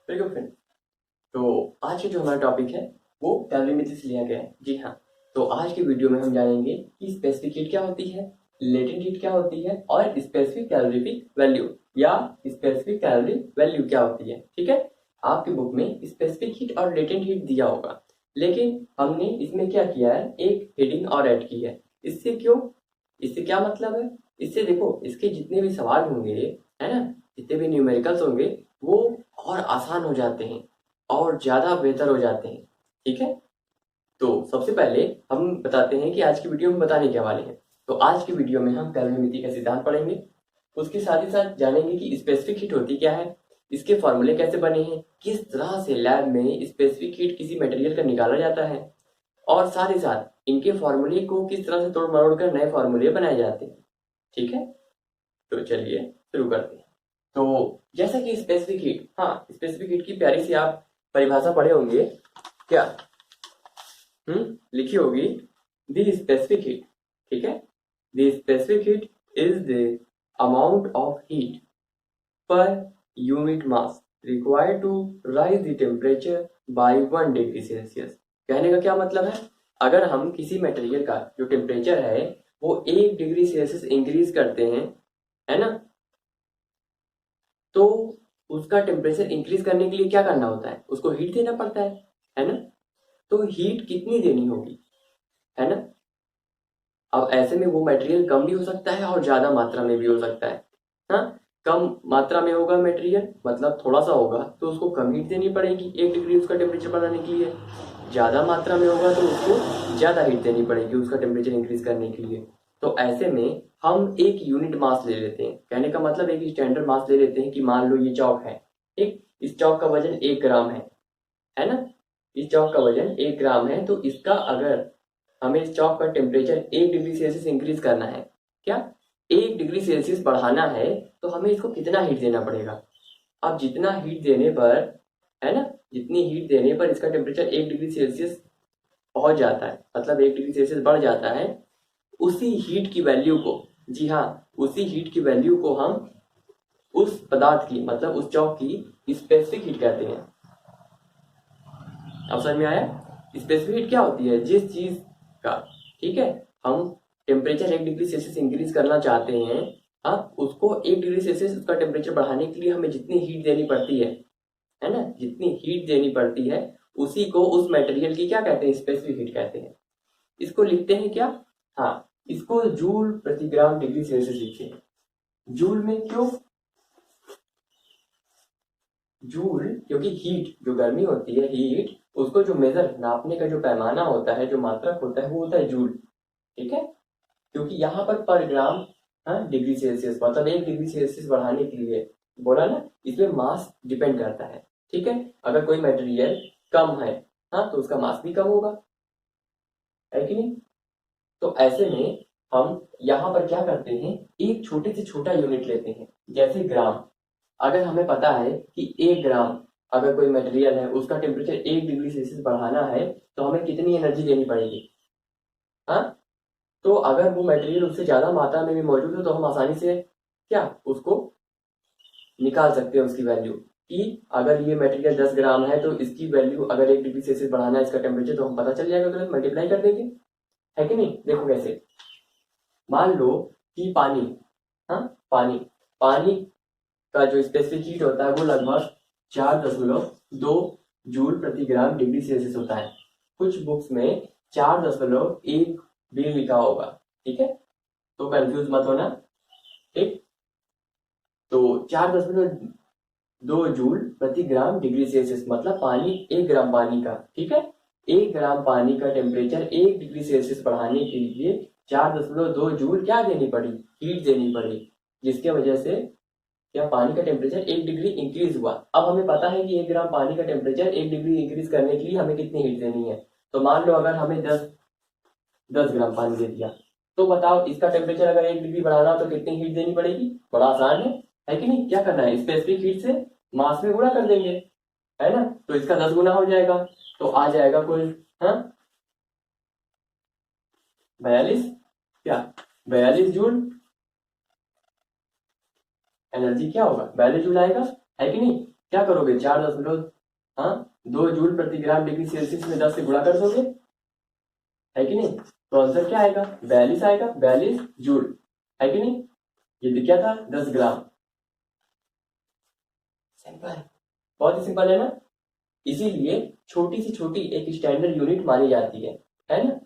Welcome friend. तो आज का जो हमारा टॉपिक है वो कैलोरीमेट्री से लिया गया है। जी हाँ। तो आज की वीडियो में हम जानेंगे कि स्पेसिफिक हीट क्या होती है, लेटेंट हीट क्या होती है और स्पेसिफिक कैलोरीफिक वैल्यू या स्पेसिफिक कैलोरी वैल्यू क्या होती है। ठीक है। आपकी बुक में स्पेसिफिक हीट और लेटेंट हीट दिया होगा, लेकिन हमने इसमें क्या किया है, एक हेडिंग और ऐड की है। इससे क्यों? इससे क्या मतलब है? इससे देखो, इसके जितने भी सवाल होंगे, है ना, जितने भी न्यूमेरिकल्स होंगे, वो और आसान हो जाते हैं और ज़्यादा बेहतर हो जाते हैं। ठीक है। तो सबसे पहले हम बताते हैं कि आज की वीडियो में बताने क्या वाले हैं। तो आज की वीडियो में हम कैलोरीमेट्री का सिद्धांत पढ़ेंगे। उसके साथ ही साथ जानेंगे कि स्पेसिफिक हीट होती क्या है, इसके फॉर्मूले कैसे बने हैं, किस तरह से लैब में स्पेसिफिक हीट किसी मटेरियल का निकाला जाता है, और साथ ही साथ इनके फॉर्मूले को किस तरह से तोड़ मरोड़ कर नए फॉर्मूले बनाए जाते हैं। ठीक है। तो चलिए शुरू करते हैं। तो जैसा कि स्पेसिफिक हीट, हाँ, स्पेसिफिक हीट की प्यारी सी आप परिभाषा पढ़े होंगे क्या? लिखी होगी, द स्पेसिफिक हीट। ठीक है। The specific heat is the amount of heat per unit mass required to raise the temperature by 1 degree Celsius. कहने का क्या मतलब है, अगर हम किसी मटेरियल का जो टेम्परेचर है वो 1 डिग्री सेल्सियस इंक्रीज करते हैं, है ना, तो उसका टेम्परेचर इंक्रीज करने के लिए क्या करना होता है, उसको हीट देना पड़ता है ना। तो हीट कितनी देनी होगी, है ना। अब ऐसे में वो मटेरियल कम भी हो सकता है और ज्यादा मात्रा में भी हो सकता है। हाँ, कम मात्रा में होगा मटेरियल, मतलब थोड़ा सा होगा, तो उसको कम हीट देनी पड़ेगी 1 डिग्री उसका टेम्परेचर बढ़ाने के लिए। ज्यादा मात्रा में होगा तो उसको ज्यादा हीट देनी पड़ेगी उसका टेम्परेचर इंक्रीज करने के लिए। तो ऐसे में हम एक यूनिट मास ले लेते हैं। कहने का मतलब एक स्टैंडर्ड मास ले लेते हैं कि मान लो ये चौक है। ठीक, इस चौक का वजन 1 ग्राम है ना। इस चौक का वजन 1 ग्राम है, तो इसका अगर हमें इस चौक का टेम्परेचर 1 डिग्री सेल्सियस इंक्रीज करना है, क्या 1 डिग्री सेल्सियस बढ़ाना है, तो हमें इसको कितना हीट देना पड़ेगा। अब जितना हीट देने पर, है ना, जितनी हीट देने पर इसका टेम्परेचर 1 डिग्री सेल्सियस पहुंच जाता है, मतलब 1 डिग्री सेल्सियस बढ़ जाता है, उसी हीट की वैल्यू को, जी हाँ, उसी हीट की वैल्यू को हम उस पदार्थ की, मतलब उस चौक की स्पेसिफिक हीट कहते हैं। अब समझ में आया? स्पेसिफिक हीट क्या होती है, जिस चीज का, ठीक है, हम टेम्परेचर 1 डिग्री सेल्सियस इंक्रीज करना चाहते हैं, हाँ, उसको 1 डिग्री सेल्सियस उसका टेम्परेचर बढ़ाने के लिए हमें जितनी हीट देनी पड़ती है ना, जितनी हीट देनी पड़ती है, उसी को उस मटेरियल की क्या कहते हैं, स्पेसिफिक हीट कहते हैं। इसको लिखते हैं क्या? हाँ, इसको जूल प्रति ग्राम डिग्री सेल्सियस लिखते हैं। जूल में क्यों? जूल क्योंकि हीट, जो गर्मी होती है, हीट, उसको जो मेजर, नापने का जो पैमाना होता है, जो मात्रक होता है, वो होता है जूल। ठीक है। क्योंकि यहाँ पर ग्राम, हाँ, डिग्री सेल्सियस, मतलब 1 डिग्री सेल्सियस बढ़ाने के लिए बोला ना, इसमें मास डिपेंड करता है। ठीक है। अगर कोई मटेरियल कम है, हाँ, तो उसका मास भी कम होगा, है कि नहीं। तो ऐसे में हम यहाँ पर क्या करते हैं, एक छोटे से छोटा यूनिट लेते हैं, जैसे ग्राम। अगर हमें पता है कि 1 ग्राम, अगर कोई मटेरियल है उसका टेम्परेचर 1 डिग्री सेल्सियस बढ़ाना है, तो हमें कितनी एनर्जी देनी पड़ेगी। हाँ, तो अगर वो मटेरियल उससे ज्यादा मात्रा में भी मौजूद है, तो हम आसानी से क्या उसको निकाल सकते हैं, उसकी वैल्यू, कि अगर ये मटेरियल 10 ग्राम है तो इसकी वैल्यू, अगर 1 डिग्री सेल्सियस बढ़ाना है इसका टेम्परेचर, तो हम पता चल जाएगा, तो मल्टीप्लाई कर देंगे, है कि नहीं। देखो कैसे, मान लो कि पानी, हाँ, पानी, पानी का जो स्पेसिफिक हीट होता है वो लगभग 4.2 जूल प्रति ग्राम डिग्री सेल्सियस होता है। कुछ बुक्स में 4.1 भी लिखा होगा। ठीक है, तो कंफ्यूज मत होना। ठीक, तो 4.2 जूल प्रति ग्राम डिग्री सेल्सियस, मतलब पानी, 1 ग्राम पानी का, ठीक है, 1 ग्राम पानी का टेम्परेचर 1 डिग्री सेल्सियस बढ़ाने के लिए 4.2 जूल क्या देनी पड़ी, हीट देनी पड़ी, जिसके वजह से क्या पानी का टेम्परेचर 1 डिग्री इंक्रीज हुआ। अब हमें पता है कि 1 ग्राम पानी का टेम्परेचर 1 डिग्री इंक्रीज करने के लिए हमें कितनी हीट देनी है। तो मान लो अगर हमें 10 ग्राम पानी दे दिया, तो बताओ इसका टेम्परेचर अगर 1 डिग्री बढ़ाना हो तो कितनी हीट देनी पड़ेगी। बड़ा आसान है कि नहीं। क्या करना है, स्पेसिफिक हीट से मास में गुणा कर देंगे, है ना, तो इसका 10 गुना हो जाएगा, तो आ जाएगा कुल, हाँ, 42, क्या 42 जूल एनर्जी क्या होगा, 42 जूल आएगा, है कि नहीं। क्या करोगे, 4 हाँ 2 जूल प्रति ग्राम डिग्री सेल्सियस में 10 से गुणा कर दोगे, है कि नहीं? तो आंसर क्या आएगा, 42 आएगा, 42 जूल, है कि नहीं? ये क्या था, 10 ग्राम। सिंपल, बहुत ही सिंपल है ना। इसीलिए छोटी से छोटी एक स्टैंडर्ड यूनिट मानी जाती है ना।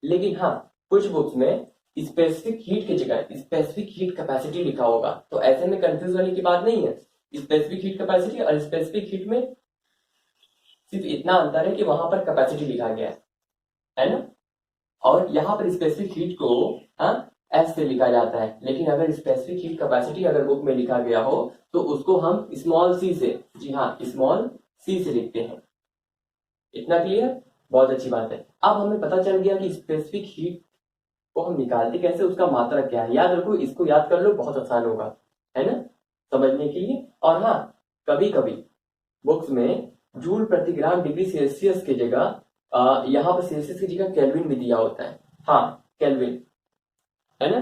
लेकिन हाँ, कुछ बुक्स में स्पेसिफिक हीट की जगह स्पेसिफिक हीट कैपेसिटी लिखा होगा, तो ऐसे में कंफ्यूज होने की बात नहीं है। स्पेसिफिक हीट कैपेसिटी और स्पेसिफिक हीट में सिर्फ इतना अंतर है कि वहां पर कैपेसिटी लिखा गया है ना। और यहाँ पर स्पेसिफिक हीट को हाँ एस से लिखा जाता है, लेकिन अगर स्पेसिफिक हीट कैपेसिटी अगर बुक में लिखा गया हो तो उसको हम स्मॉल सी से, जी हाँ स्मॉल सी से लिखते हैं। इतना क्लियर, बहुत अच्छी बात है। अब हमें पता चल गया कि स्पेसिफिक हीट को हम निकालते कैसे, उसका मात्रक क्या है। याद रखो, इसको याद कर लो, बहुत आसान होगा, है ना, समझने के लिए। और हाँ, कभी कभी बुक्स में जूल प्रति ग्राम डिग्री सेल्सियस की जगह यहाँ पर सेल्सियस की जगह केल्विन भी दिया होता है। हाँ केल्विन, है ना।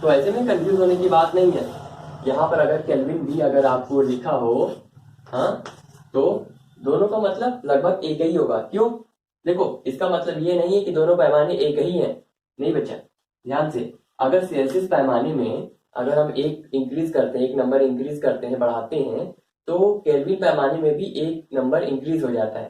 तो ऐसे में कंफ्यूज होने की बात नहीं है। यहाँ पर अगर केल्विन भी अगर आपको लिखा हो, हाँ, तो दोनों का मतलब लगभग एक ही होगा। क्यों, देखो इसका मतलब ये नहीं है कि दोनों पैमाने एक ही हैं, नहीं बच्चा, ध्यान से। अगर सेल्सियस पैमाने में अगर हम एक इंक्रीज करते हैं, एक नंबर इंक्रीज करते हैं, बढ़ाते हैं, तो केल्विन पैमाने में भी एक नंबर इंक्रीज हो जाता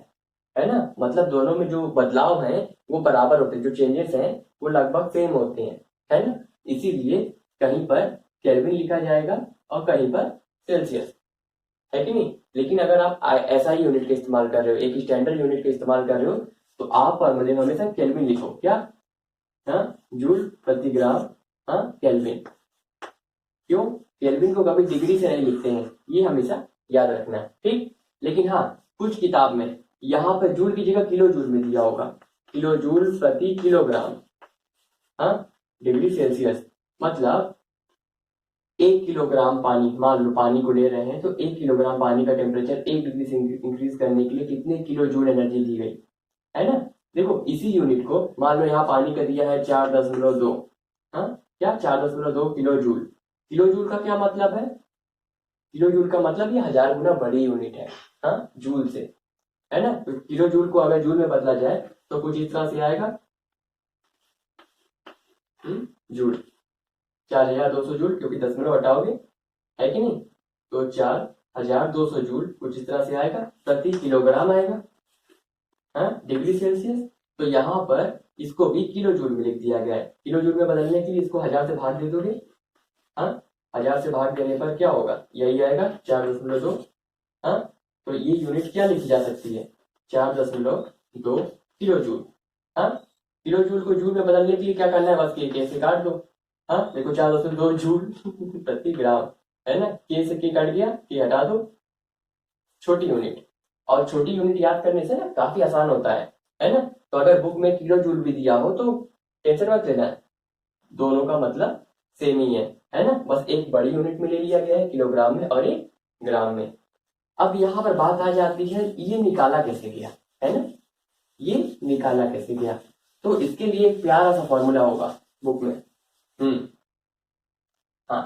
है ना। मतलब दोनों में जो बदलाव है वो बराबर होते हैं, जो चेंजेस हैं वो लगभग सेम होते हैं, है ना। इसीलिए कहीं पर केल्विन लिखा जाएगा और कहीं पर सेल्सियस, है कि नहीं। लेकिन अगर आप ऐसा ही यूनिट का इस्तेमाल कर रहे हो, एक स्टैंडर्ड यूनिट का इस्तेमाल कर रहे हो, तो आप फॉर्मूले में हमेशा केल्विन लिखो। क्या, हाँ जूल प्रति ग्राम, हाँ केल्विन। क्यों, केल्विन को कभी डिग्री से नहीं लिखते हैं, ये हमेशा याद रखना है, ठीक। लेकिन हाँ, कुछ किताब में यहाँ पर जूल की जगह किलो जूल में दिया होगा, किलो जूल प्रति किलोग्राम, हाँ डिग्री सेल्सियस। मतलब 1 किलोग्राम पानी, मान लो पानी को ले रहे हैं, तो 1 किलोग्राम पानी का टेम्परेचर 1 डिग्री से इंक्रीज करने के लिए कितने किलो जूल एनर्जी दी गई, है ना। देखो इसी यूनिट को मान लो यहाँ पानी का दिया है 4.2, हाँ क्या 4.2 किलो जूल। किलो जूल का क्या मतलब है, किलो जूल का मतलब ये 1000 गुना बड़ी यूनिट है, हाँ जूल से, है ना। तो किलो जूल को अगर जूल में बदला जाए तो कुछ इस तरह से आएगा, जूल 4200 जूल, क्योंकि दशमलव हटाओगे, है कि नहीं। तो 4200 जूल कुछ इस तरह से आएगा, प्रति किलोग्राम आएगा, हाँ डिग्री सेल्सियस। तो यहाँ पर इसको भी किलो जूल में लिख दिया गया है। किलो जूल में बदलने के लिए इसको 1000 से भाग दे दोगे, हाँ 1000 से भाग देने पर क्या होगा, यही आएगा 4.2, हाँ। तो ये यूनिट क्या लिखी जा सकती है, 4.2 किलो जूल, हाँ। किलो जूल को जूल में बदलने के लिए क्या करना है, बस के कैसे काट दो, हाँ देखो 4.2 जूल प्रति ग्राम, है ना। के से के कट गया, के हटा दो, छोटी यूनिट। और छोटी यूनिट याद करने से ना काफी आसान होता है ना। तो अगर बुक में किलो जूल भी दिया हो तो टेंशन मत लेना, दोनों का मतलब सेम ही है ना। बस एक बड़ी यूनिट में ले लिया गया है किलोग्राम में और एक ग्राम में। अब यहाँ पर बात आ जाती है, ये निकाला कैसे गया, है ना, ये निकाला कैसे गया। तो इसके लिए एक प्यारा सा फॉर्मूला होगा बुक में, हाँ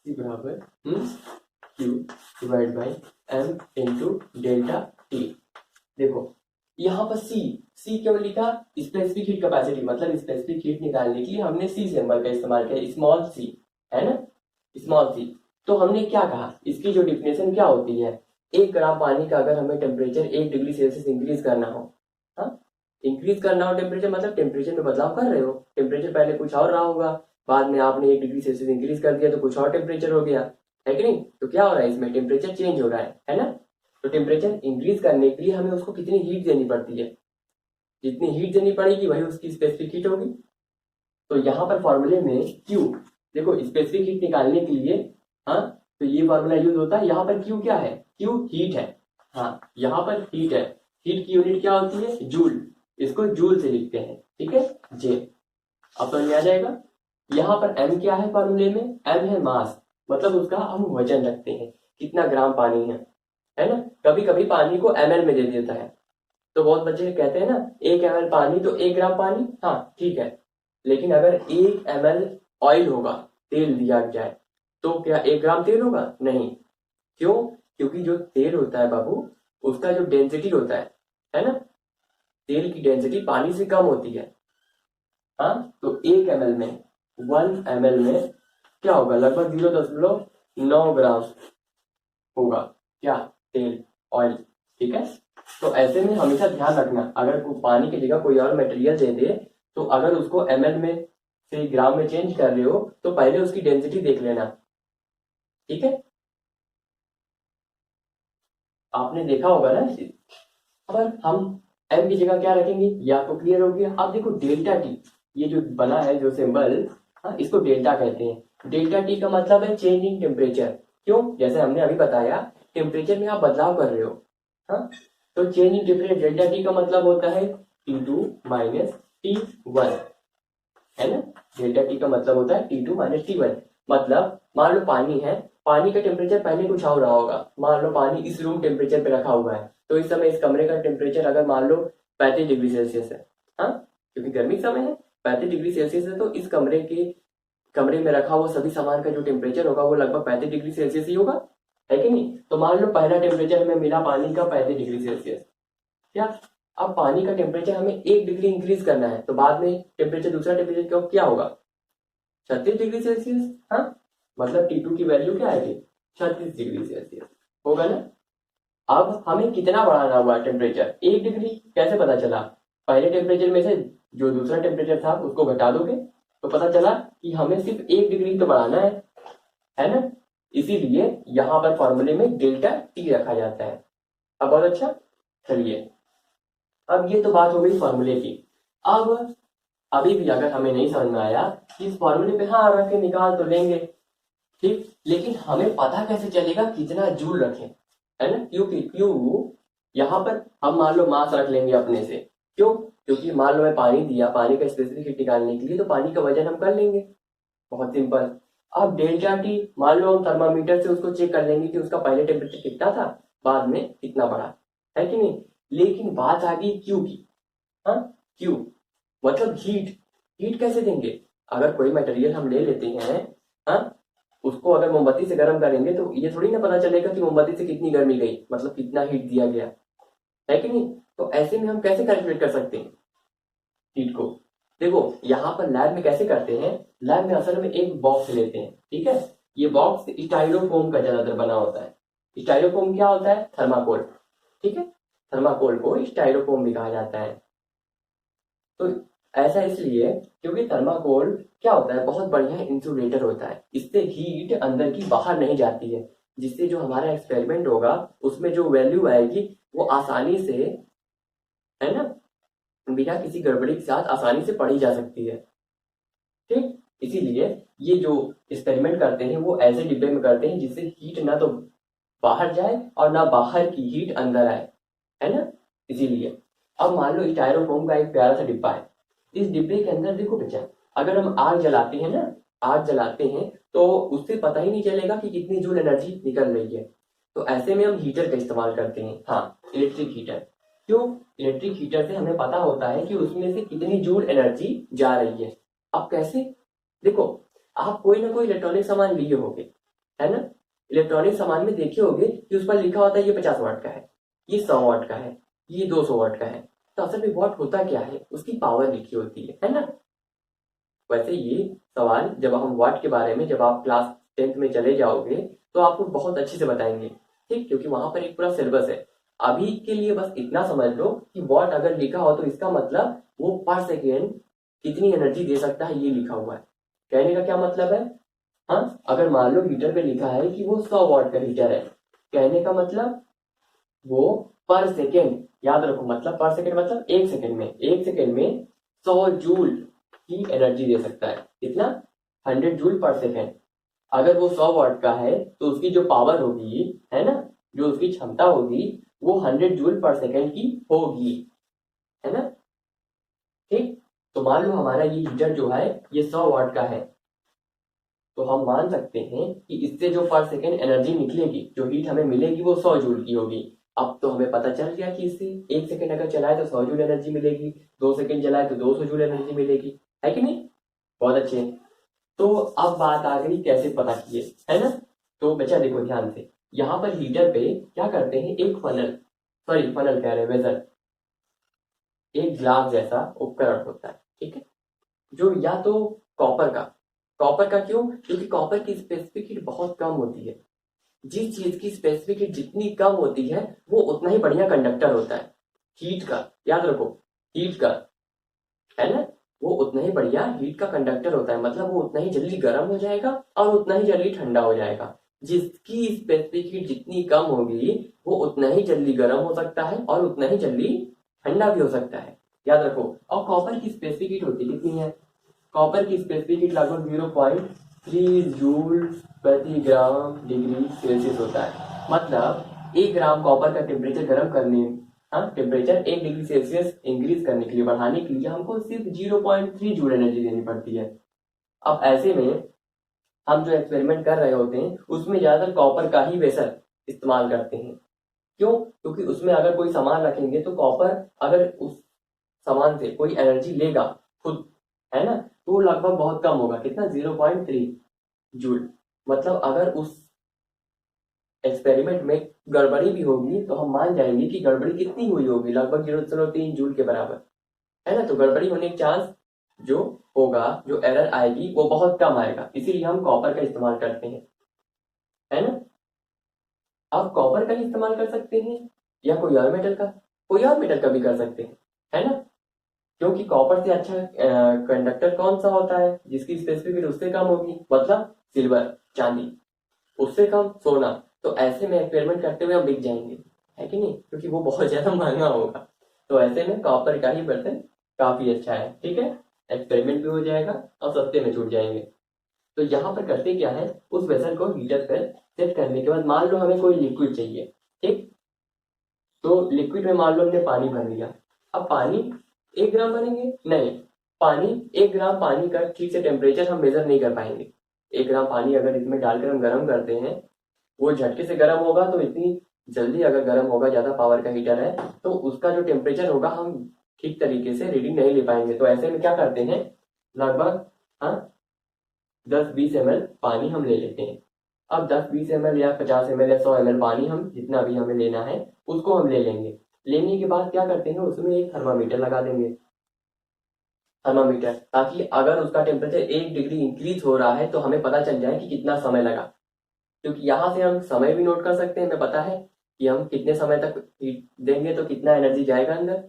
C बराबर Q divide by M into delta T। देखो यहाँ पर C क्यों लिखा, स्पेसिफिक हीट कैपेसिटी, मतलब स्पेसिफिक हीट निकालने के लिए हमने C सिंबल का इस्तेमाल किया, स्मॉल c, है ना, स्मॉल c। तो हमने क्या कहा, इसकी जो डिफिनेशन क्या होती है, 1 ग्राम पानी का अगर हमें टेम्परेचर 1 डिग्री सेल्सियस इंक्रीज करना हो, हाँ इंक्रीज करना हो टेम्परेचर, मतलब टेम्परेचर में बदलाव कर रहे हो, टेम्परेचर पहले कुछ और रहा होगा, बाद में आपने 1 डिग्री सेल्सियस इंक्रीज कर दिया तो कुछ और टेम्परेचर हो गया, है कि नहीं। तो क्या हो रहा है, इसमें टेम्परेचर चेंज हो रहा है ना। तो टेम्परेचर इंक्रीज करने के लिए हमें उसको कितनी हीट देनी पड़ती है, जितनी हीट देनी पड़ेगी वही उसकी स्पेसिफिक हीट होगी। तो यहाँ पर फॉर्मूले में Q, देखो स्पेसिफिक हीट निकालने के लिए, हाँ तो ये फॉर्मूला यूज होता है। यहाँ पर Q क्या है, Q हीट है, हाँ यहाँ पर हीट है, हीट की यूनिट क्या होती है, जूल, इसको जूल से लिखते हैं, ठीक है J। अब तो आ जाएगा। यहाँ पर M क्या है फॉर्मूले में, M है मास, मतलब उसका हम वजन रखते हैं, कितना ग्राम पानी है ना। कभी कभी पानी को ml में दे देता है, तो बहुत बच्चे कहते हैं ना 1 ml पानी तो 1 ग्राम पानी, हाँ ठीक है। लेकिन अगर 1 ml ऑयल होगा, तेल दिया जाए, तो क्या 1 ग्राम तेल होगा? नहीं। क्यों? क्योंकि जो तेल होता है बाबू, उसका जो डेंसिटी होता है ना, तेल की डेंसिटी पानी से कम होती है। हाँ, तो 1 ml में, 1 ml में क्या होगा? लगभग 0.9 ग्राम होगा क्या? तेल, ऑयल। ठीक है। तो ऐसे में हमेशा ध्यान रखना, अगर पानी की जगह कोई और मटेरियल दे दे, तो अगर उसको ml में से ग्राम में चेंज कर रहे हो तो पहले उसकी डेंसिटी देख लेना। ठीक है, आपने देखा होगा ना। पर हम m की जगह क्या रखेंगे? या तो क्लियर हो गया। अब देखो डेल्टा टी, ये जो बना है जो सिंबल, हाँ, इसको डेल्टा कहते हैं। डेल्टा टी का मतलब है चेंज इन टेम्परेचर। क्यों? जैसे हमने अभी बताया, टेम्परेचर में आप बदलाव कर रहे हो। हाँ, तो change in temperature delta T का मतलब होता है T2 माइनस T1, है ना। डेल्टा टी का मतलब होता है T2 माइनस T1। मतलब मान लो पानी है, पानी का टेम्परेचर पहले कुछ और रहा होगा। मान लो पानी इस रूम टेम्परेचर पे रखा हुआ है, तो इस समय इस कमरे का टेम्परेचर अगर मान लो 35 डिग्री सेल्सियस है, हाँ, क्योंकि गर्मी का समय है, 35 डिग्री सेल्सियस है, तो इस कमरे में रखा हुआ सभी सामान का जो टेम्परेचर होगा वो लगभग 35 डिग्री सेल्सियस ही होगा, है कि नहीं। तो मान लो पहला टेम्परेचर हमें मिला पानी का 35 डिग्री सेल्सियस। क्या? अब पानी का टेम्परेचर हमें 1 डिग्री इंक्रीज करना है, तो बाद में टेम्परेचर, दूसरा टेम्परेचर क्या होगा? 36 डिग्री सेल्सियस। हाँ, मतलब T2 की वैल्यू क्या आएगी? 36 डिग्री सेल्सियस होगा ना। अब हमें कितना बढ़ाना हुआ टेम्परेचर? 1 डिग्री। कैसे पता चला? पहले टेम्परेचर में से जो दूसरा टेम्परेचर था उसको घटा दोगे, तो पता चला कि हमें सिर्फ 1 डिग्री तो बढ़ाना है ना। इसीलिए यहाँ पर फॉर्मूले में डेल्टा टी रखा जाता है। अब बहुत अच्छा, चलिए, अब ये तो बात हो गई फॉर्मूले की। अब अभी भी अगर हमें नहीं समझ में आया कि इस फॉर्मूले पे हाँ रख के निकाल तो लेंगे, ठीक, लेकिन हमें पता कैसे चलेगा कितना जूल रखें, है ना। क्योंकि यहाँ पर हम मान लो मास रख लेंगे अपने से। क्यों? क्योंकि मान लो मैं पानी दिया, पानी का स्पेसिफिक हीट निकालने के लिए, तो पानी का वजन हम कर लेंगे, बहुत सिंपल। अब डेल्टा टी मान लो हम थर्मामीटर से उसको चेक कर लेंगे कि उसका पहले टेम्परेचर कितना था, बाद में कितना बढ़ा, है कि नहीं। लेकिन बात आ गई क्यू की। हाँ, क्यू मतलब हीट। हीट कैसे देंगे? अगर कोई मटेरियल हम ले लेते हैं, हाँ, उसको अगर मोमबत्ती से गर्म करेंगे तो ये थोड़ी ना पता चलेगा कि मोमबत्ती से कितनी गर्मी गई, मतलब कितना हीट दिया गया, है कि नहीं। तो ऐसे में हम कैसे कैलकुलेट कर सकते हैं हीट को? देखो यहाँ पर लैब में कैसे करते हैं, लैब में असल में एक बॉक्स लेते हैं, ठीक है। ये बॉक्स स्टाइरोफोम का ज्यादातर बना होता है। स्टाइरोफोम क्या होता है? थर्माकोल, ठीक है। थर्माकोल को स्टाइरोफोम भी कहा जाता है। तो ऐसा इसलिए क्योंकि थर्माकोल क्या होता है, बहुत बढ़िया इंसुलेटर होता है। इससे हीट अंदर की बाहर नहीं जाती है, जिससे जो हमारा एक्सपेरिमेंट होगा उसमें जो वैल्यू आएगी वो आसानी से, है ना, बिना किसी गड़बड़ी के साथ आसानी से पढ़ी जा सकती है, ठीक। इसीलिए ये जो एक्सपेरिमेंट करते हैं वो ऐसे डिब्बे में करते हैं जिससे हीट ना तो बाहर जाए और ना बाहर की हीट अंदर आए, है ना। इसीलिए अब मान लो स्टायरोफोम का एक प्यारा सा डिब्बा है। इस डिब्बे के अंदर देखो बच्चा, अगर हम आग जलाते हैं ना, आग जलाते हैं तो उससे पता ही नहीं चलेगा कि कितनी जूल एनर्जी निकल रही है। तो ऐसे में हम हीटर का इस्तेमाल करते हैं, हाँ, इलेक्ट्रिक हीटर। क्यों? इलेक्ट्रिक हीटर से हमें पता होता है कि उसमें से कितनी जूल एनर्जी जा रही है। अब कैसे? देखो, आप कोई ना कोई इलेक्ट्रॉनिक सामान लिए होंगे, है ना। इलेक्ट्रॉनिक सामान में देखे होंगे कि उस पर लिखा होता है ये 50 वाट का है, ये 100 वाट का है, ये 200 वाट का है। तो असल में वॉट होता क्या है? उसकी पावर लिखी होती है ना। वैसे ये सवाल जब हम वॉट के बारे में, जब आप क्लास 10th में चले जाओगे तो आपको बहुत अच्छे से बताएंगे, ठीक, क्योंकि वहां पर एक पूरा सिलेबस है। अभी के लिए बस इतना समझ लो कि वॉट अगर लिखा हो तो इसका मतलब वो पर सेकेंड कितनी एनर्जी दे सकता है, ये लिखा हुआ है। कहने का क्या मतलब है? हाँ, अगर मान लो हीटर पे लिखा है कि वो 100 वाट का हीटर है, कहने का मतलब वो पर सेकेंड, याद रखो, मतलब पर सेकेंड मतलब 1 सेकेंड में, 1 सेकेंड में 100 जूल की एनर्जी दे सकता है। कितना? 100 जूल पर सेकेंड। अगर वो 100 वाट का है तो उसकी जो पावर होगी, है ना, जो उसकी क्षमता होगी वो 100 जूल पर सेकेंड की होगी, है ना, ठीक। तो मान लो हमारा ये हीटर जो है ये 100 वाट का है, तो हम मान सकते हैं कि इससे जो पर सेकेंड एनर्जी निकलेगी, जो हीट हमें मिलेगी वो 100 जूल की होगी। अब तो हमें पता चल गया कि इससे 1 सेकेंड अगर चलाए तो 100 जूल एनर्जी मिलेगी, 2 सेकेंड चलाए तो 200 जूल एनर्जी मिलेगी, है कि नहीं। बहुत अच्छे। तो अब बात आ गई कैसे पता किए, है ना। तो बच्चा देखो ध्यान से, यहाँ पर हीटर पे क्या करते हैं, एक फनल कह रहे वेजल, एक ग्लास जैसा उपकरण होता है, ठीक है, जो या तो कॉपर का क्यों, क्योंकि कॉपर की स्पेसिफिक हीट बहुत कम होती है। जिस चीज की स्पेसिफिक हीट जितनी कम होती है वो उतना ही बढ़िया कंडक्टर होता है। हीट का याद रखो, हीट का, है ना, वो उतना ही बढ़िया हीट का कंडक्टर होता है, मतलब वो उतना ही जल्दी गर्म हो जाएगा और उतना ही जल्दी ठंडा हो जाएगा। जिसकी स्पेसिफिक हीट जितनी कम होगी वो उतना ही जल्दी गर्म हो सकता है और उतना ही जल्दी ठंडा भी हो सकता है, याद रखो। और कॉपर की स्पेसिफिक हीट होती कितनी है, कॉपर की स्पेसिफिक हीट लगभग 0.3 जूल प्रति ग्राम डिग्री सेल्सियस होता है। मतलब 1 ग्राम कॉपर का टेम्परेचर गर्म करने, हाँ, टेम्परेचर 1 डिग्री सेल्सियस इंक्रीज करने के लिए, बढ़ाने के लिए हमको सिर्फ 0.3 जूल एनर्जी देनी पड़ती है। अब ऐसे में हम जो एक्सपेरिमेंट कर रहे होते हैं उसमें ज्यादातर कॉपर का ही वेसल इस्तेमाल करते हैं। क्यों, क्योंकि उसमें अगर कोई सामान रखेंगे तो कॉपर अगर उस सामान से कोई एनर्जी लेगा खुद, है ना, तो लगभग बहुत कम होगा, कितना, 0.3 जूल। मतलब अगर उस एक्सपेरिमेंट में गड़बड़ी भी होगी तो हम मान जाएंगे कि गड़बड़ी कितनी हुई होगी, लगभग 0.3 जूल के बराबर, है ना। तो गड़बड़ी होने के चांस जो होगा, जो एरर आएगी वो बहुत कम आएगा, इसीलिए हम कॉपर का इस्तेमाल करते हैं, है ना। आप कॉपर का ही इस्तेमाल कर सकते हैं या कोई और मेटल का, कोई और मेटल का भी कर सकते हैं, है ना। क्योंकि कॉपर से अच्छा कंडक्टर कौन सा होता है, जिसकी स्पेसिफिक उससे कम होगी, मतलब सिल्वर, चांदी, उससे कम सोना। तो ऐसे में एक्सपेरिमेंट करते हुए हम बिक जाएंगे, है कि नहीं, क्योंकि वो बहुत ज्यादा महंगा होगा। तो ऐसे में कॉपर का ही बर्तन काफी अच्छा है, ठीक है, एक्सपेरिमेंट भी हो जाएगा और सस्ते में छूट जाएंगे। तो यहाँ पर करते क्या है, उस वेसल को हीटर पर सेट करने के बाद मान लो हमें कोई लिक्विड चाहिए, ठीक, तो लिक्विड में मान लो हमने पानी भर लिया। अब पानी 1 ग्राम भरेंगे, नहीं, पानी 1 ग्राम पानी का ठीक से टेम्परेचर हम मेजर नहीं कर पाएंगे। 1 ग्राम पानी अगर इसमें डालकर हम गर्म करते हैं, वो झटके से गर्म होगा, तो इतनी जल्दी अगर गर्म होगा, ज्यादा पावर का हीटर है, तो उसका जो टेम्परेचर होगा हम ठीक तरीके से रीडिंग नहीं ले पाएंगे। तो ऐसे में क्या करते हैं, लगभग, हाँ, 10-20 ml पानी हम ले लेते हैं। अब 10-20 ml या 50 ml या 100 ml पानी, हम जितना भी हमें लेना है उसको हम ले लेंगे। लेने के बाद क्या करते हैं, उसमें एक थर्मामीटर लगा देंगे, थर्मामीटर, ताकि अगर उसका टेम्परेचर 1 डिग्री इंक्रीज हो रहा है तो हमें पता चल जाए कि कितना समय लगा। क्योंकि यहाँ से हम समय भी नोट कर सकते हैं, हमें पता है कि हम कितने समय तक हीट देंगे तो कितना एनर्जी जाएगा अंदर,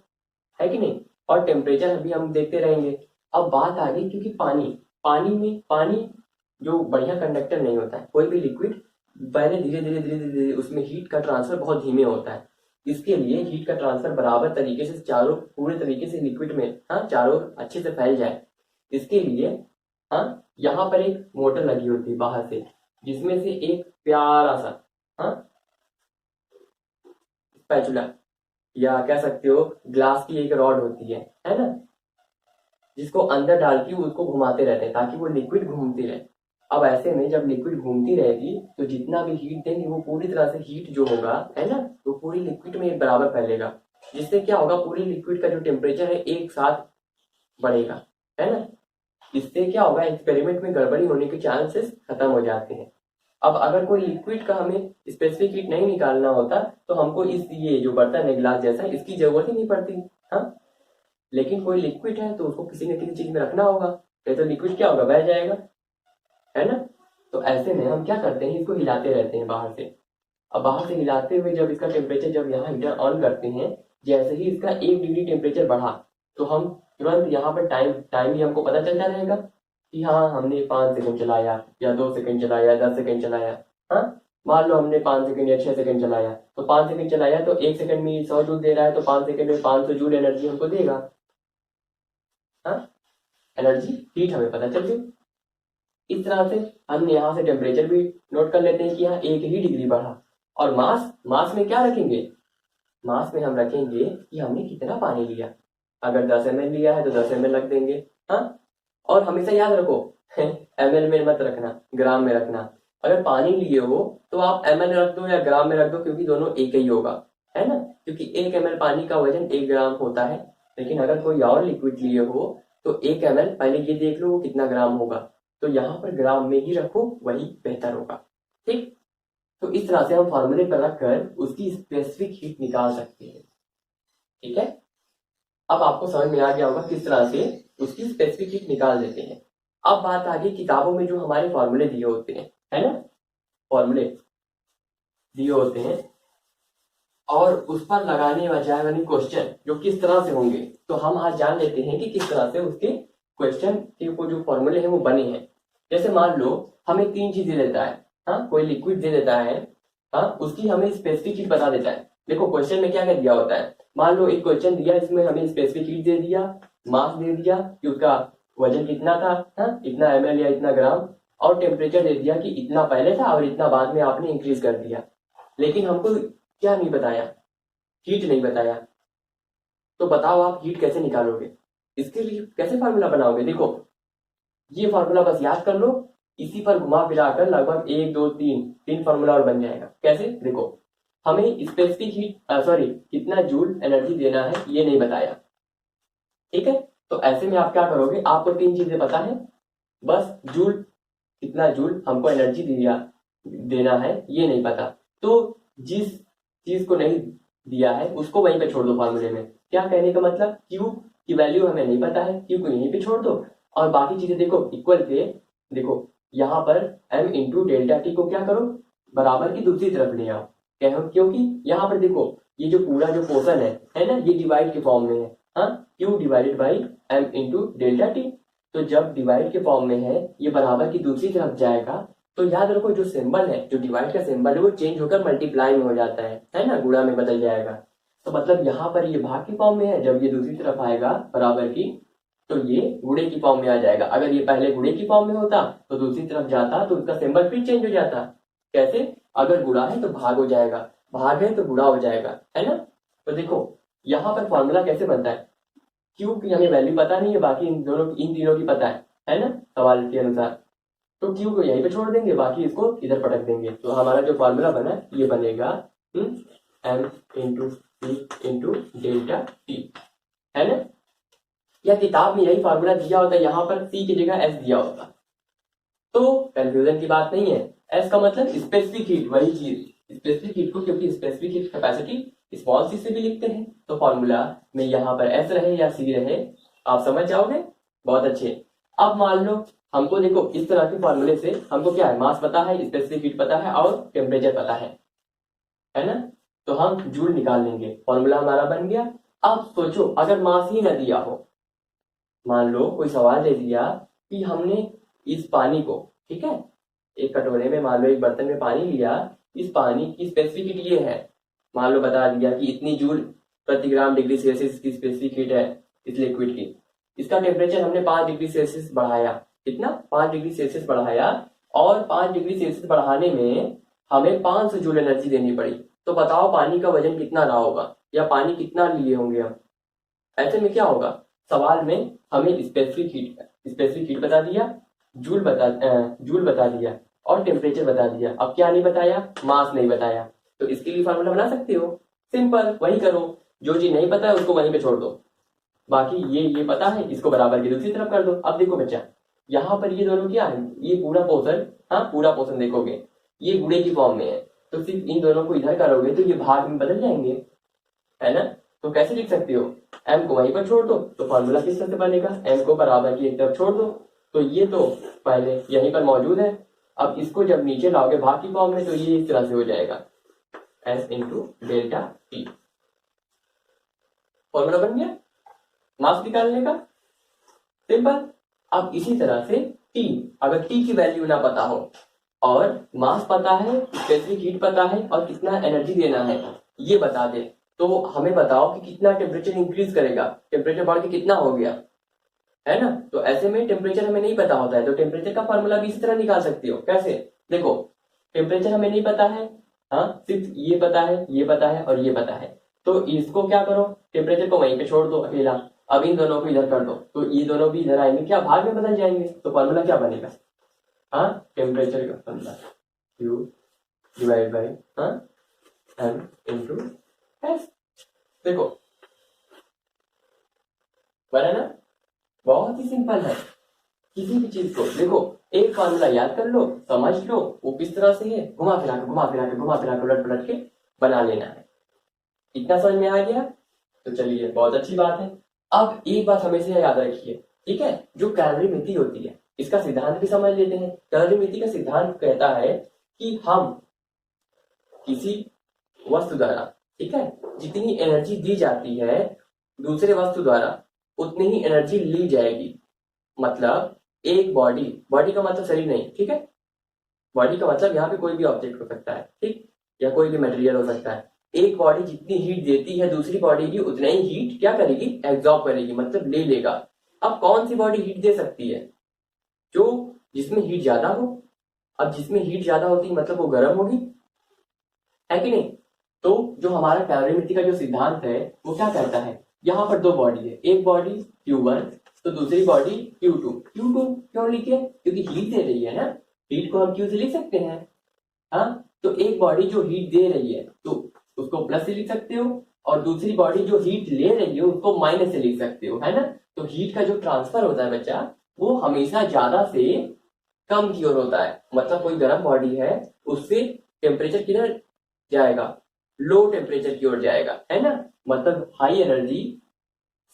है कि नहीं। और टेम्परेचर भी हम देखते रहेंगे। अब बात आ गई, क्योंकि पानी जो बढ़िया कंडक्टर नहीं होता है, कोई भी लिक्विड पहले धीरे धीरे उसमें हीट का ट्रांसफर बहुत धीमे होता है। इसके लिए हीट का ट्रांसफर बराबर तरीके से चारों, पूरे तरीके से लिक्विड में, हाँ, चारों अच्छे से फैल जाए, इसके लिए, हाँ, यहाँ पर एक मोटर लगी होती है बाहर से, जिसमें से एक प्यारा सा, हाँ, स्पैचुला या कह सकते हो ग्लास की एक रॉड होती है ना, जिसको अंदर डाल के उसको घुमाते रहते हैं ताकि वो लिक्विड घूमती रहे। अब ऐसे में जब लिक्विड घूमती रहेगी तो जितना भी हीट देंगे वो पूरी तरह से हीट जो होगा, है ना, वो पूरी लिक्विड में एक बराबर फैलेगा। जिससे क्या होगा, पूरी लिक्विड का जो टेम्परेचर है एक साथ बढ़ेगा, है ना। इससे क्या होगा, एक्सपेरिमेंट में गड़बड़ी होने के चांसेस खत्म हो जाते हैं। अब अगर कोई लिक्विड का हमें स्पेसिफिक हीट नहीं निकालना होता तो हमको इस ये जो बर्तन है ग्लास जैसा, इसकी जरूरत ही नहीं पड़ती, हाँ। लेकिन कोई लिक्विड है तो उसको किसी न किसी चीज में रखना होगा, नहीं तो लिक्विड क्या होगा, बह जाएगा, है ना। तो ऐसे में हम क्या करते हैं, इसको हिलाते रहते हैं बाहर से। अब बाहर से हिलाते हुए जब इसका टेम्परेचर, जब यहाँ हीटर ऑन करते हैं, जैसे ही इसका 1 डिग्री टेम्परेचर बढ़ा तो हम तुरंत यहाँ पर टाइम भी हमको पता चलता रहेगा कि हाँ, हमने 5 सेकंड चलाया या 2 सेकंड चलाया, 10 सेकंड चलाया, हाँ। मान लो हमने 5 सेकंड या 6 सेकंड चलाया, तो 5 सेकंड चलाया तो 1 सेकंड में 100 जूल दे रहा है, तो 5 सेकंड में 500 जूल एनर्जी हमको देगा, हाँ, एनर्जी हीट हमें पता चल गई। इस तरह से हम यहाँ से टेम्परेचर भी नोट कर लेते हैं कि यहाँ 1 ही डिग्री बढ़ा। और मास मास में क्या रखेंगे, मास में हम रखेंगे कि हमने कितना पानी लिया। अगर 10 ml लिया है तो 10 ml रख देंगे, हाँ। और हमेशा याद रखो ml में मत रखना, ग्राम में रखना। अगर पानी लिए हो तो आप ml रख दो या ग्राम में रख दो, क्योंकि दोनों एक ही होगा, है ना। क्योंकि 1 ml पानी का वजन 1 ग्राम होता है। लेकिन अगर कोई और लिक्विड लिए हो तो 1 ml पहले ये देख लो वो कितना ग्राम होगा। तो यहाँ पर ग्राम में ही रखो, वही बेहतर होगा। ठीक, तो इस तरह से हम फॉर्मूले पर रखकर उसकी स्पेसिफिक हीट निकाल सकते हैं। ठीक है, अब आपको समझ में आ गया होगा किस तरह से उसकी स्पेसिफिक हीट निकाल देते हैं। अब बात आ गई किताबों में जो हमारे फॉर्मूले दिए होते हैं, है ना, फॉर्मूले दिए होते हैं और उस पर लगाने जाए वाले क्वेश्चन जो किस तरह से होंगे, तो हम आज जान लेते हैं कि किस तरह से उसके क्वेश्चन के वो जो फॉर्मूले हैं वो बने हैं। जैसे मान लो हमें 3 चीज दे देता है, हाँ, कोई लिक्विड दे देता है, हाँ, उसकी हमें स्पेसिफिक हीट बता देता है। देखो क्वेश्चन में क्या क्या दिया होता है, मान लो एक क्वेश्चन दिया, इसमें हमें स्पेसिफिक हीट दे दिया, मास दे दिया कि उसका वजन कितना था, हाँ, इतना ml या इतना ग्राम, और टेम्परेचर दे दिया कि इतना पहले था और इतना बाद में आपने इंक्रीज कर दिया। लेकिन हमको क्या नहीं बताया, हीट नहीं बताया। तो बताओ आप हीट कैसे निकालोगे, इसके लिए कैसे फार्मूला बनाओगे। देखो ये फार्मूला बस याद कर लो, इसी पर घुमा फिरा कर लगभग 1 2 3 फार्मूला और बन जाएगा। कैसे, देखो हमें स्पेसिफिक हीट सॉरी कितना जूल एनर्जी देना है ये नहीं बताया, ठीक है, तो ऐसे में आप क्या करोगे, आपको 3 चीजें पता है, बस जूल कितना जूल हमको एनर्जी देना है ये नहीं पता। तो जिस चीज को नहीं दिया है उसको वहीं पे छोड़ दो फॉर्मूले में। क्या कहने का मतलब, क्यू की वैल्यू हमें नहीं पता है, क्यू को यहीं पे छोड़ दो और बाकी चीजें देखो इक्वल पे, देखो यहाँ पर m इंटू डेल्टा टी को क्या करो, बराबर की दूसरी तरफ ले आओ। क्योंकि यहाँ पर देखो ये जो पूरा जो पोर्शन है ना, ये डिवाइड के फॉर्म में है, हाँ, Q divided by m into delta T. तो जब डिवाइड के फॉर्म में है ये बराबर की दूसरी तरफ जाएगा, तो याद रखो जो सिंबल है, जो डिवाइड का सिंबल है वो चेंज होकर मल्टीप्लाई में हो जाता है ना, गुणा में बदल जाएगा। तो मतलब यहाँ पर ये भाग की फॉर्म में है, जब ये दूसरी तरफ आएगा बराबर की, तो ये गुणे की फॉर्म में आ जाएगा। अगर ये पहले गुणे की फॉर्म में होता तो दूसरी तरफ जाता तो उसका सिंबल फिर चेंज हो जाता। कैसे, अगर गुणा है तो भाग हो जाएगा, भाग है तो गुणा हो जाएगा, है ना। तो देखो यहाँ पर फॉर्मूला कैसे बनता है, क्यू की हमें वैल्यू पता नहीं है, बाकी इन तीनों की पता है ना, सवाल के अनुसार। तो क्यू को यहीं पे छोड़ देंगे, बाकी इसको इधर पटक देंगे, तो हमारा जो फॉर्मूला बना ये बनेगा m इंटू सी इंटू डेल्टा टी, है ना। या किताब में यही फॉर्मूला दिया होता है, यहाँ पर सी की जगह एस दिया होता, तो कंफ्यूजन की बात नहीं है। एस का मतलब स्पेसिफिक हीट, वही चीज स्पेसिफिक हीट को, क्योंकि specific heat capacity small C से भी लिखते हैं, तो फॉर्मूला में यहाँ पर एस रहे या सी रहे आप समझ जाओगे, बहुत अच्छे। अब मान लो हमको देखो इस तरह के फॉर्मूले से हमको क्या है, मास पता है, स्पेसिफिक हीट पता है और टेम्परेचर पता है ना, तो हम जूल निकाल लेंगे, फॉर्मूला हमारा बन गया। अब सोचो अगर मास ही न दिया हो, मान लो कोई सवाल दे दिया कि हमने इस पानी को, ठीक है, एक कटोरे में मान लो एक बर्तन में पानी लिया, इस पानी की स्पेसिफिक हीट ये है, मान लो बता दिया कि इतनी जूल प्रति ग्राम डिग्री सेल्सियस की स्पेसिफिक हीट है इस लिक्विड की, इसका टेम्परेचर हमने 5 डिग्री सेल्सियस बढ़ाया, कितना 5 डिग्री सेल्सियस बढ़ाया, और 5 डिग्री सेल्सियस बढ़ाने में हमें 500 जूल एनर्जी देनी पड़ी। तो बताओ पानी का वजन कितना रहा होगा, या पानी कितना लिए होंगे हम। ऐसे में क्या होगा, सवाल में हमें स्पेसिफिक हीट बता दिया, जूल बता दिया और टेम्परेचर बता दिया, अब क्या नहीं बताया, मास नहीं बताया। तो इसके लिए फार्मूला बना सकते हो, सिंपल, वही करो, जो चीज नहीं पता है उसको वहीं पे छोड़ दो, बाकी ये पता है इसको बराबर की दूसरी तरफ कर दो। अब देखो बच्चा यहाँ पर ये दोनों क्या है, ये पूरा पोर्शन, हाँ पूरा पोर्शन देखोगे ये गुणे की फॉर्म में है, तो सिर्फ इन दोनों को इधर करोगे तो ये भाग में बदल जाएंगे, है ना। तो कैसे लिख सकते हो, m को वहीं पर छोड़ दो, तो फॉर्मूला किस तरह से बनेगा, m को बराबर की एक तरफ छोड़ दो, तो ये तो पहले यहीं पर मौजूद है, अब इसको जब नीचे लाओगे भाग की फॉर्म में तो ये इस तरह से हो जाएगा s into delta T, formula बन गया मास निकालने का, सिंपल। अब इसी तरह से टी, अगर टी की वैल्यू ना पता हो और मास पता है, स्पेसिफिक हीट पता है और कितना एनर्जी देना है ये बता दे, तो हमें बताओ कि कितना टेम्परेचर इंक्रीज करेगा, टेम्परेचर बढ़ के कितना हो गया, है ना। तो ऐसे में टेम्परेचर हमें नहीं पता होता है, तो टेम्परेचर का फॉर्मूला भी इसी तरह निकाल सकते हो। कैसे, देखो टेम्परेचर हमें नहीं पता है, हाँ सिर्फ ये पता है, ये पता है और ये पता है, तो इसको क्या करो, टेम्परेचर को वहीं पे छोड़ दो अकेला, अब इन दोनों को इधर कर दो, तो ये दोनों भी इधर आएंगे, क्या भाग में बदल जाएंगे, तो फॉर्मूला क्या बनेगा, हाँ टेम्परेचर का formula Q divide by m into S. देखो बना ना, बहुत ही सिंपल है, किसी भी चीज को देखो एक फॉर्मूला याद कर लो, समझ लो वो किस तरह से है, घुमा फिरा के उलट पलट के बना लेना है। इतना समझ में आ गया? तो चलिए बहुत अच्छी बात है। अब एक बात हमेशा याद रखिए, ठीक है, जो कैलोरीमेट्री होती है इसका सिद्धांत भी समझ लेते हैं। कैलोरीमेट्री का सिद्धांत कहता है कि हम किसी वस्तु द्वारा, ठीक है, जितनी एनर्जी दी जाती है दूसरे वस्तु द्वारा उतनी ही एनर्जी ली जाएगी। मतलब एक बॉडी, बॉडी का मतलब शरीर नहीं, ठीक है, बॉडी का मतलब यहाँ पे कोई भी ऑब्जेक्ट हो सकता है, ठीक, या कोई भी मटेरियल हो सकता है। एक बॉडी जितनी हीट देती है दूसरी बॉडी की उतना ही हीट क्या करेगी, एब्जॉर्ब करेगी, मतलब ले लेगा। अब कौन सी बॉडी हीट दे सकती है, जो जिसमें हीट ज्यादा हो। अब जिसमें हीट ज्यादा होती है मतलब वो गर्म होगी, है कि नहीं? तो जो हमारा कैलोरीमेट्री का जो सिद्धांत है वो क्या कहता है, यहाँ पर दो बॉडी है, एक बॉडी Q1 तो दूसरी बॉडी Q2। Q2 क्यों लिखे, क्योंकि हीट दे रही है ना, हीट को हम Q से लिख सकते हैं। हाँ, तो एक बॉडी जो हीट दे रही है तो उसको प्लस से लिख सकते हो, और दूसरी बॉडी जो हीट ले रही है उसको माइनस से लिख सकते हो, है ना। तो हीट का जो ट्रांसफर होता है बच्चा, वो हमेशा ज्यादा से कम की ओर होता है। मतलब कोई गर्म बॉडी है उससे टेम्परेचर किधर जाएगा, लो टेम्परेचर की ओर जाएगा, है ना। मतलब हाई एनर्जी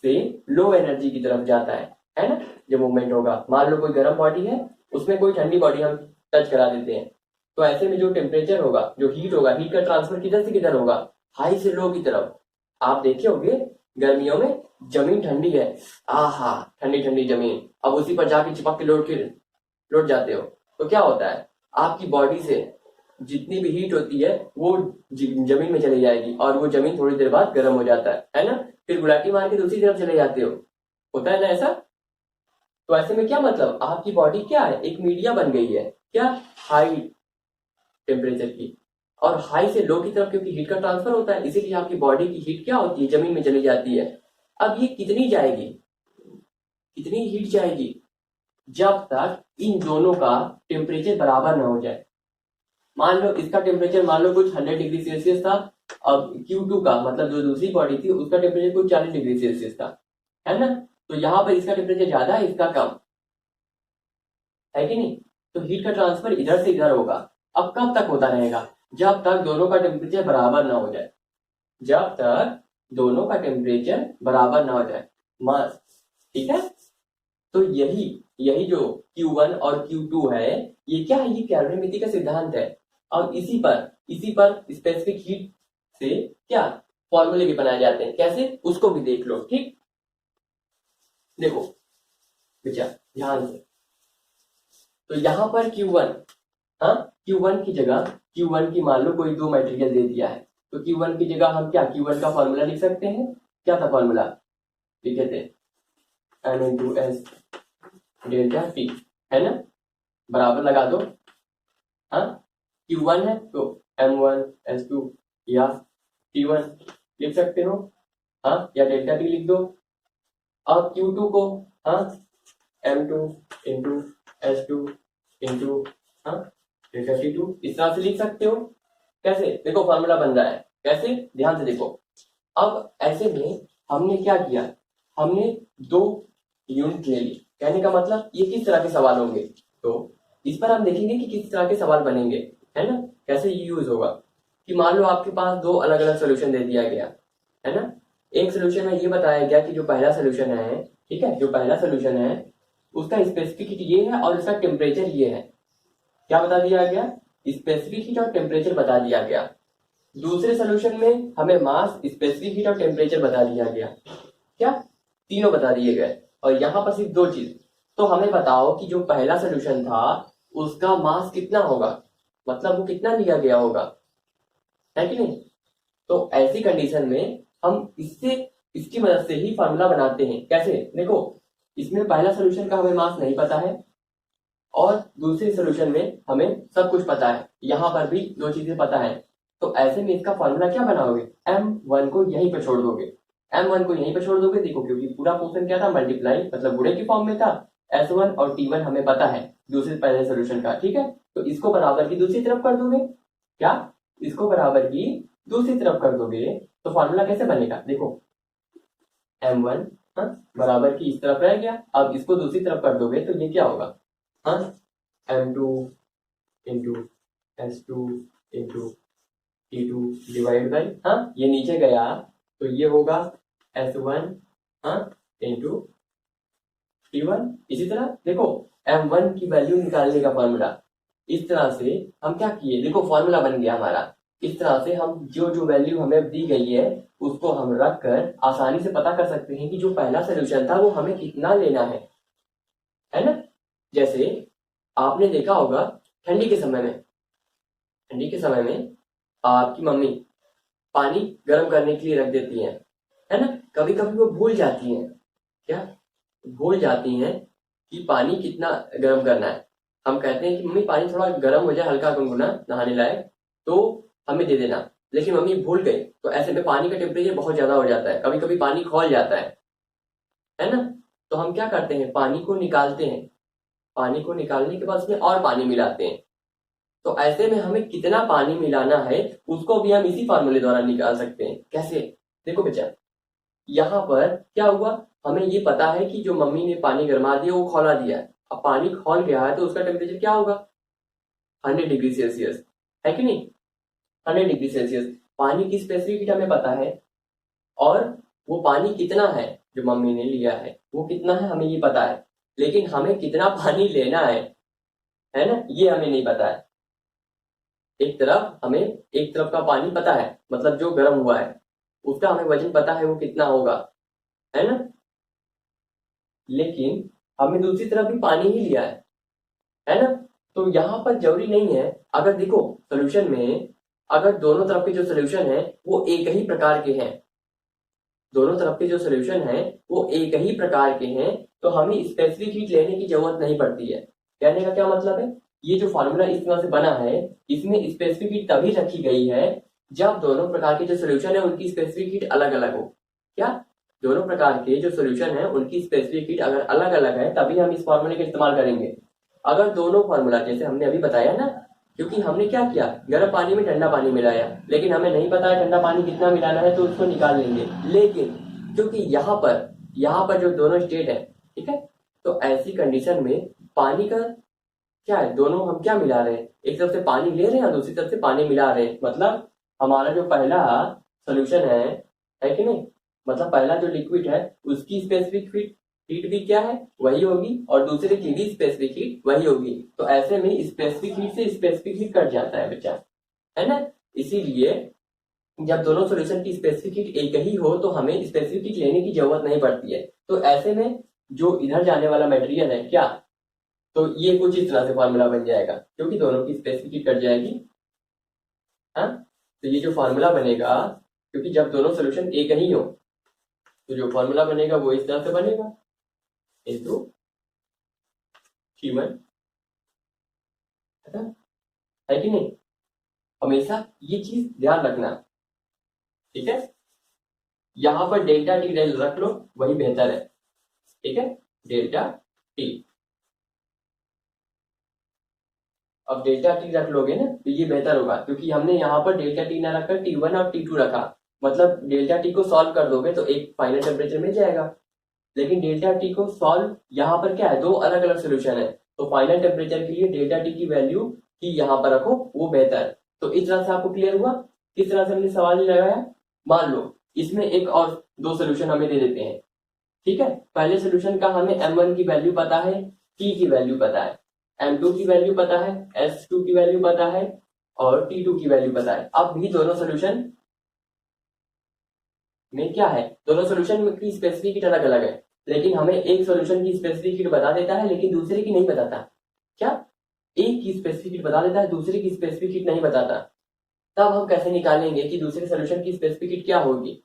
से लो एनर्जी की तरफ जाता है ना, जो मूवमेंट होगा। मान लो कोई गर्म बॉडी है उसमें कोई ठंडी बॉडी हम टच करा देते हैं, तो ऐसे में जो टेम्परेचर होगा, जो हीट होगा, हीट का ट्रांसफर किधर से किधर होगा, हाई से लो की तरफ। आप देखे होंगे गर्मियों में जमीन ठंडी है, आहा ठंडी ठंडी जमीन, अब उसी पर जाके चिपक के लौट जाते हो तो क्या होता है, आपकी बॉडी से जितनी भी हीट होती है वो जमीन में चली जाएगी, और वो जमीन थोड़ी देर बाद गर्म हो जाता है ना। फिर गुलाटी मार के दूसरी तरफ चले जाते हो, होता है ना ऐसा। तो ऐसे में क्या मतलब, आपकी बॉडी क्या है, एक मीडिया बन गई है, क्या, हाई टेम्परेचर की, और हाई से लो की तरफ क्योंकि हीट का ट्रांसफर होता है, इसीलिए आपकी बॉडी की हीट क्या होती है, जमीन में चली जाती है। अब ये कितनी जाएगी, कितनी हीट जाएगी, जब तक इन दोनों का टेम्परेचर बराबर ना हो जाए। मान लो इसका टेम्परेचर मान लो कुछ 100 डिग्री सेल्सियस था, अब Q2 का मतलब जो दूसरी बॉडी थी उसका टेम्परेचर कुछ 40 डिग्री सेल्सियस था, है ना। तो यहाँ पर इसका टेम्परेचर ज्यादा है, इसका कम है कि नहीं। तो हीट का ट्रांसफर इधर से इधर होगा। अब कब तक होता रहेगा, जब तक दोनों का टेम्परेचर बराबर ना हो जाए, जब तक दोनों का टेम्परेचर बराबर ना हो जाए, मस्त, ठीक है। तो यही यही जो Q1 और Q2 है, ये क्या है, ये कैलोरीमेट्री का सिद्धांत है। अब इसी पर स्पेसिफिक हीट से क्या फॉर्मूले भी बनाए जाते हैं, कैसे उसको भी देख लो, ठीक। देखो बेटा ध्यान से, तो यहाँ पर Q1, हाँ, Q1 की जगह, Q1 की मान लो कोई दो मटेरियल दे दिया है, तो Q1 की जगह हम क्या Q1 का फॉर्मूला लिख सकते हैं, क्या था फॉर्मूला, लिखे थे M into S delta T, है ना, बराबर लगा दो। हाँ, Q1 है तो M1 S2 या T1 लिख सकते हो, हाँ, या डेल्टा T लिख दो। अब Q2 को, हाँ, M2 इंटू S2 इंटू, हाँ, डेल्टा T2 इस तरह से लिख सकते हो। कैसे, देखो फॉर्मूला बन रहा है, कैसे, ध्यान से देखो। अब ऐसे में हमने क्या किया, हमने दो यूनिट ले ली, कहने का मतलब ये किस तरह के सवाल होंगे, तो इस पर हम देखेंगे कि किस तरह के सवाल बनेंगे, है ना, कैसे ये यूज होगा। कि मान लो आपके पास दो अलग अलग सोल्यूशन दे दिया गया, है ना। एक सोल्यूशन में ये बताया गया कि जो पहला सोल्यूशन है, ठीक है, जो पहला सोल्यूशन है उसका स्पेसिफिक हीट ये है और उसका टेम्परेचर ये है, क्या बता दिया गया, स्पेसिफिक हीट और टेम्परेचर बता दिया गया। दूसरे सोल्यूशन में हमें मास, स्पेसिफिक हीट और टेम्परेचर बता दिया गया, क्या, तीनों बता दिए गए। और यहाँ पर सिर्फ दो चीज, तो हमें बताओ कि जो पहला सोल्यूशन था उसका मास कितना होगा, मतलब वो कितना लिया गया होगा, है कि नहीं। तो ऐसी कंडीशन में हम इसकी मदद से ही फॉर्मूला बनाते हैं। कैसे, देखो इसमें पहला सोल्यूशन का हमें मास नहीं पता है और दूसरे सोल्यूशन में हमें सब कुछ पता है, यहाँ पर भी दो चीजें पता है। तो ऐसे में इसका फॉर्मूला क्या बनाओगे, M1 को यहीं पर छोड़ दोगे, M1 को यहीं पर छोड़ दोगे। देखो क्योंकि पूरा पोर्शन क्या था, मल्टीप्लाई मतलब गुणे की फॉर्म में था। S1 और T1 हमें पता है दूसरे पहले सोल्यूशन का, ठीक है। तो इसको बराबर की दूसरी तरफ कर दोगे, क्या, इसको बराबर की दूसरी तरफ कर दोगे तो फॉर्मूला कैसे बनेगा, देखो M1, हाँ, बराबर की इस तरफ रह गया, अब इसको दूसरी तरफ कर दोगे तो ये क्या होगा, हाँ, M2 into S2 into T2 divide by, हाँ ये नीचे गया तो ये होगा S1 हाँ इंटू T1। इसी तरह देखो M1 की वैल्यू निकालने का फॉर्मूला, इस तरह से हम क्या किए, देखो फॉर्मूला बन गया हमारा। इस तरह से हम जो जो वैल्यू हमें दी गई है उसको हम रख कर आसानी से पता कर सकते हैं कि जो पहला सोल्यूशन था वो हमें कितना लेना है ना। जैसे आपने देखा होगा ठंडी के समय में, आपकी मम्मी पानी गर्म करने के लिए रख देती है ना। कभी कभी वो भूल जाती हैं, क्या भूल जाती हैं कि पानी कितना गर्म करना है। हम कहते हैं कि मम्मी पानी थोड़ा गर्म हो जाए, हल्का गुनगुना नहाने लायक, तो हमें दे देना। लेकिन मम्मी भूल गई तो ऐसे में पानी का टेम्परेचर बहुत ज्यादा हो जाता है, कभी कभी पानी खौल जाता है ना। तो हम क्या करते हैं, पानी को निकालते हैं, पानी को निकालने के बाद उसमें और पानी मिलाते हैं। तो ऐसे में हमें कितना पानी मिलाना है उसको भी हम इसी फार्मूले द्वारा निकाल सकते हैं। कैसे, देखो बच्चा यहाँ पर क्या हुआ, हमें ये पता है कि जो मम्मी ने पानी गर्मा दिया वो खौला दिया है। अब पानी खौल गया है तो उसका टेम्परेचर क्या होगा, 100 डिग्री सेल्सियस, है कि नहीं। 100 डिग्री सेल्सियस पानी की स्पेसिफिक हीट हमें पता है, और वो पानी कितना है जो मम्मी ने लिया है वो कितना है हमें ये पता है। लेकिन हमें कितना पानी लेना है ना, ये हमें नहीं पता है। एक तरफ का पानी पता है, मतलब जो गर्म हुआ है उसका हमें वजन पता है वो कितना होगा, है ना। लेकिन हमें दूसरी तरफ भी पानी ही लिया है ना। तो यहाँ पर जरूरी नहीं है, अगर देखो सोल्यूशन में अगर दोनों तरफ के जो सोल्यूशन है वो एक ही प्रकार के हैं, दोनों तरफ के जो सोल्यूशन है वो एक ही प्रकार के हैं, तो हमें स्पेसिफिक हीट लेने की जरूरत नहीं पड़ती है। कहने का क्या मतलब है, ये जो फॉर्मूला इस तरह से बना है इसमें स्पेसिफिक हीट तभी रखी गई है जब दोनों प्रकार के जो सोल्यूशन है उनकी स्पेसिफिक हीट अलग अलग हो। क्या, दोनों प्रकार के जो सोल्यूशन है उनकी स्पेसिफिक हीट अगर अलग अलग है तभी हम इस फॉर्मूले का इस्तेमाल करेंगे। अगर दोनों फॉर्मूला जैसे हमने अभी बताया ना, क्योंकि हमने क्या किया, गर्म पानी में ठंडा पानी मिलाया, लेकिन हमें नहीं पता है ठंडा पानी कितना मिलाना है तो उसको निकाल लेंगे। लेकिन क्योंकि यहाँ पर जो दोनों स्टेट है, ठीक है, तो ऐसी कंडीशन में पानी का क्या है, दोनों हम क्या मिला रहे हैं, एक तरफ से पानी ले रहे हैं और दूसरी तरफ से पानी मिला रहे हैं। मतलब हमारा जो पहला सोल्यूशन है कि नहीं, मतलब पहला जो लिक्विड है उसकी स्पेसिफिक हीट भी क्या है वही होगी, और दूसरे की भी स्पेसिफिक हीट वही होगी। तो ऐसे में स्पेसिफिक हीट से स्पेसिफिक हीट कट जाता है बच्चा, है ना। इसीलिए जब दोनों सॉल्यूशन की स्पेसिफिक हीट एक ही हो तो हमें स्पेसिफिक हीट लेने की जरूरत नहीं पड़ती है। तो ऐसे में जो इधर जाने वाला मटेरियल है क्या, तो ये कुछ इस तरह से फॉर्मूला बन जाएगा क्योंकि दोनों की स्पेसिफिक हीट कट जाएगी। हाँ, तो ये जो फॉर्मूला बनेगा, क्योंकि जब दोनों सोल्यूशन एक ही हो तो जो फॉर्मूला बनेगा वो इस तरह से बनेगा, इंटू T1, है कि नहीं। हमेशा ये चीज ध्यान रखना, ठीक है। यहां पर डेल्टा टी रख लो वही बेहतर है, ठीक है, डेल्टा टी। अब डेल्टा टी रख लोगे ना तो ये बेहतर होगा, क्योंकि हमने यहाँ पर डेल्टा टी ना रखकर T1 और T2 रखा, मतलब डेल्टा टी को सॉल्व कर दोगे तो एक फाइनल टेम्परेचर मिल जाएगा। लेकिन डेल्टा टी को सॉल्व यहाँ पर क्या है, दो अलग अलग सोल्यूशन है, तो फाइनल टेम्परेचर के लिए डेल्टा टी की वैल्यू की यहाँ पर रखो वो बेहतर। तो इस तरह से आपको क्लियर हुआ किस तरह से हमने सवाल ही लगाया। मान लो इसमें एक और दो सोल्यूशन हमें दे देते हैं, ठीक है। पहले सोल्यूशन का हमें M1 की वैल्यू पता है, T की वैल्यू पता है, M2 की वैल्यू पता है, S2 की वैल्यू पता है, और T2 की वैल्यू पता है। अब भी दोनों सोल्यूशन में क्या है, दोनों सोल्यूशन की स्पेसिफिक हीट अलग अलग है, लेकिन हमें एक सोल्यूशन की स्पेसिफिक हीट बता देता है लेकिन दूसरे की नहीं बताता। क्या, एक की स्पेसिफिक हीट बता देता है दूसरे की स्पेसिफिक हीट नहीं बताता। तब हम कैसे निकालेंगे कि दूसरे सोल्यूशन की स्पेसिफिक हीट क्या होगी,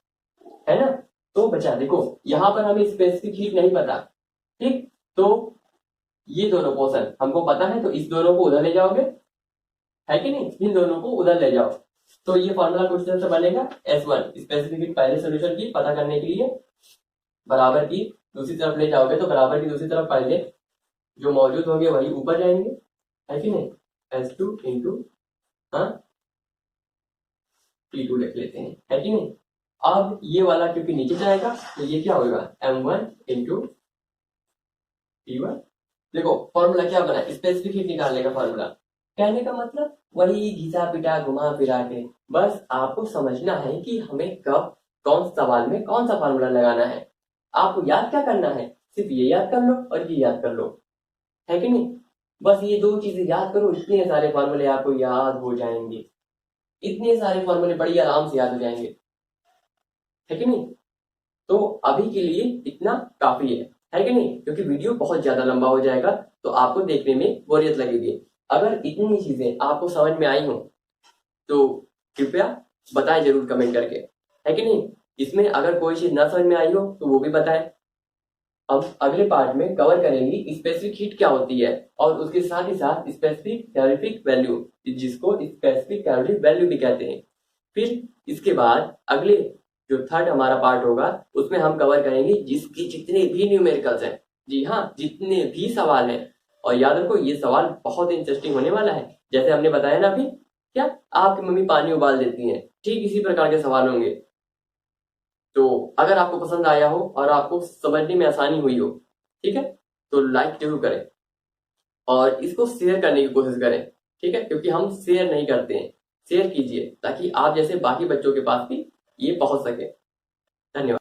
है ना। तो बचा देखो यहाँ पर हमें स्पेसिफिक हीट नहीं पता, ठीक, तो ये दोनों पोर्शन हमको पता है तो इस दोनों को उधर ले जाओगे, है कि नहीं, इन दोनों को उधर ले जाओ। तो ये फॉर्मूला कुछ तरह से बनेगा S1 स्पेसिफिक हीट पहले सोल्यूशन की पता करने के लिए, बराबर की दूसरी तरफ ले जाओगे तो बराबर की दूसरी तरफ पहले जो मौजूद होंगे वही ऊपर जाएंगे, है कि नहीं, S2 इंटू हाँ T2 लिख लेते हैं, है कि नहीं। अब ये वाला क्योंकि नीचे जाएगा तो ये क्या होगा M1 इंटू T1 देखो फॉर्मूला क्या बना, स्पेसिफिक हीट निकालने का फॉर्मूला। कहने का मतलब वही घिसा पिटा घुमा फिरा के, बस आपको समझना है कि हमें कब कौन सवाल में कौन सा फॉर्मूला लगाना है। आपको याद क्या करना है, सिर्फ ये याद कर लो और ये याद कर लो, है कि नहीं। बस ये दो चीजें याद करो, इतने सारे फॉर्मूले आपको याद हो जाएंगे, इतने सारे फॉर्मूले बड़ी आराम से याद हो जाएंगे, है कि नहीं। तो अभी के लिए इतना काफी है कि नहीं, क्योंकि वीडियो बहुत ज्यादा लंबा हो जाएगा तो आपको देखने में बोरियत लगेगी। अगर इतनी चीजें आपको समझ में आई हो तो कृपया बताएं जरूर कमेंट करके, है कि नहीं। इसमें अगर कोई चीज ना समझ में आई हो तो वो भी बताएं। अब अगले पार्ट में कवर करेंगे स्पेसिफिक हीट क्या होती है और उसके साथ ही साथ स्पेसिफिक कैलोरीफिक वैल्यू, जिसको स्पेसिफिक कैलोरी वैल्यू भी कहते हैं। फिर इसके बाद अगले जो थर्ड हमारा पार्ट होगा उसमें हम कवर करेंगे जिसकी जितने भी न्यूमेरिकल्स हैं, जी हाँ जितने भी सवाल हैं। और याद रखो ये सवाल बहुत इंटरेस्टिंग होने वाला है। जैसे हमने बताया ना अभी, क्या आपकी मम्मी पानी उबाल देती हैं, ठीक इसी प्रकार के सवाल होंगे। तो अगर आपको पसंद आया हो और आपको समझने में आसानी हुई हो, ठीक है, तो लाइक जरूर करें और इसको शेयर करने की कोशिश करें, ठीक है, क्योंकि हम शेयर नहीं करते हैं। शेयर कीजिए ताकि आप जैसे बाकी बच्चों के पास भी ये पहुंच सके। धन्यवाद।